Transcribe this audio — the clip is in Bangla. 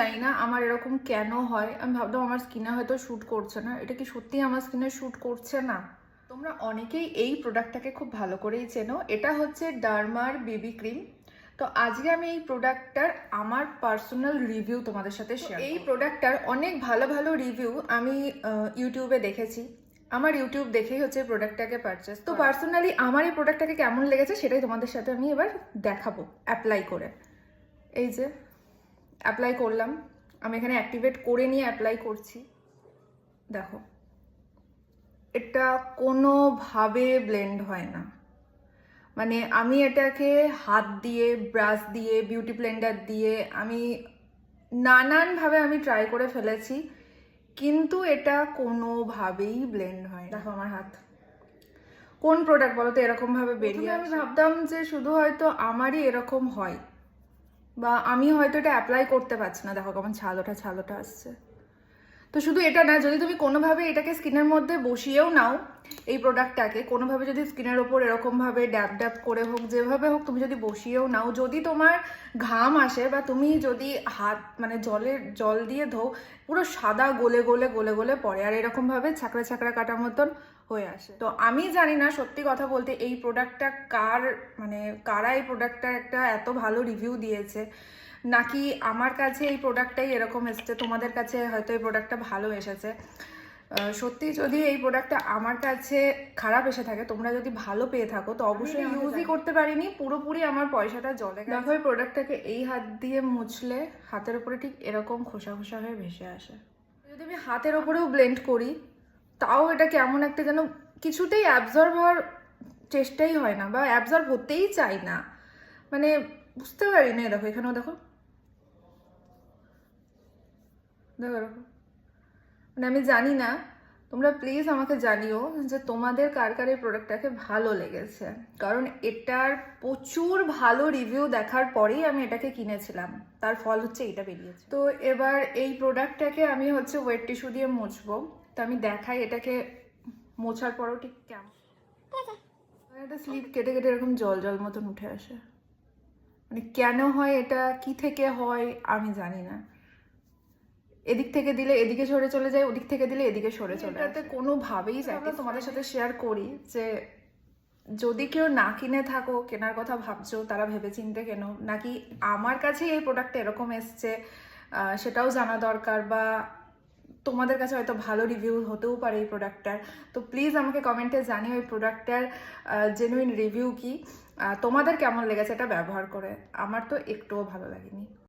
জানি না আমার এরকম কেন হয়। আমি ভাবলাম আমার স্কিনে হয়তো শ্যুট করছে না। এটা কি সত্যি আমার স্কিনে শ্যুট করছে না? তোমরা অনেকেই এই প্রোডাক্টটাকে খুব ভালো করেই চেনো। এটা হচ্ছে ডার্মার বেবি ক্রিম। তো আজকে আমি এই প্রোডাক্টটার আমার পার্সোনাল রিভিউ তোমাদের সাথে শেয়ার। এই প্রোডাক্টটার অনেক ভালো ভালো রিভিউ আমি ইউটিউবে দেখেছি। আমার ইউটিউব দেখেই হচ্ছে প্রোডাক্টটাকে পারচেস। তো পার্সোনালি আমার এই প্রোডাক্টটাকে কেমন লেগেছে সেটাই তোমাদের সাথে আমি এবার দেখাবো অ্যাপ্লাই করে। এই যে অ্যাপ্লাই করলাম, আমি এখানে অ্যাক্টিভেট করে নিয়ে অ্যাপ্লাই করছি। দেখো, এটা কোনোভাবে ব্লেন্ড হয় না। মানে আমি এটাকে হাত দিয়ে, ব্রাশ দিয়ে, বিউটি ব্লেন্ডার দিয়ে আমি নানানভাবে আমি ট্রাই করে ফেলেছি, কিন্তু এটা কোনোভাবেই ব্লেন্ড হয় না। দেখো আমার হাত, কোন প্রোডাক্ট বলো তো এরকম ভাবে বেরিয়ে? আমি ভাবতাম যে শুধু হয়তো আমারই এরকম হয়, বা আমি হয়তো এটা অ্যাপ্লাই করতে পারছি না। দেখো কেমন ছালোটা আসছে। তো শুধু এটা না, যদি তুমি কোনোভাবে এটাকে স্কিনের মধ্যে বসিয়েও নাও, এই প্রোডাক্টটাকে কোনোভাবে যদি স্কিনের ওপর এরকমভাবে ড্যাব ড্যাব করে হোক, যেভাবে হোক তুমি যদি বসিয়েও নাও, যদি তোমার ঘাম আসে বা তুমি যদি হাত মানে জল দিয়ে ধো, পুরো সাদা গলে গলে গলে গলে পড়ে, আর এরকমভাবে ছাকড়া ছাকড়া কাটার মতন হয়ে আসে। তো আমি জানি না সত্যি কথা বলতে এই প্রোডাক্টটা কারা এই প্রোডাক্টটার একটা এত ভালো রিভিউ দিয়েছে, নাকি আমার কাছে এই প্রোডাক্টটাই এরকম এসেছে, তোমাদের কাছে হয়তো এই প্রোডাক্টটা ভালো এসেছে। সত্যি যদি এই প্রোডাক্টটা আমার কাছে খারাপ এসে থাকে, তোমরা যদি ভালো পেয়ে থাকো, তো অবশ্যই ইউজই করতে পারিনি, পুরোপুরি আমার পয়সাটা জলে গেছে। দেখো এই প্রোডাক্টটাকে এই হাত দিয়ে মুছলে হাতের ওপরে ঠিক এরকম খোসা খোসা হয়ে ভেসে আসে। যদি আমি হাতের ওপরেও ব্লেন্ড করি, তাও এটা কেমন একটা যেন কিছুতেই অ্যাবজর্ব হওয়ার চেষ্টাই হয় না, বা অ্যাবজর্ব হতেই চাই না। মানে বুঝতে পারি না। দেখো এখানেও দেখো, দেখো দেখো, মানে আমি জানি না, তোমরা প্লিজ আমাকে জানিও যে তোমাদের কার কার এই প্রোডাক্টটাকে ভালো লেগেছে, কারণ এটার প্রচুর ভালো রিভিউ দেখার পরেই আমি এটাকে কিনেছিলাম, তার ফল হচ্ছে এটা বেরিয়েছে। তো এবার এই প্রোডাক্টটাকে আমি হচ্ছে ওয়েট টিস্যু দিয়ে মুছবো। তো আমি দেখাই এটাকে মোছার পরও ঠিক কেমন। একটা স্লিপ কেটে কেটে এরকম জল জল মতন উঠে আসে। মানে কেন হয় এটা, কি থেকে হয় আমি জানি না। এদিক থেকে দিলে এদিকে সরে চলে যায়, ওদিক থেকে দিলে এদিকে সরে চলে। এটাতে কোনোভাবেই আমরা তোমাদের সাথে শেয়ার করি যে যদি কেউ না কিনে থাকো, কেনার কথা ভাবছো, তারা ভেবেচিন্তে কেনো, নাকি আমার কাছে এই প্রোডাক্টটা এরকম এসছে সেটাও জানা দরকার, বা তোমাদের কাছে হয়তো ভালো রিভিউ হতেও পারে এই প্রোডাক্টটার। তো প্লিজ আমাকে কমেন্টে জানিও এই প্রোডাক্টটার জেনুইন রিভিউ কি, তোমাদের কেমন লেগেছে এটা ব্যবহার করে। আমার তো একটুও ভালো লাগেনি।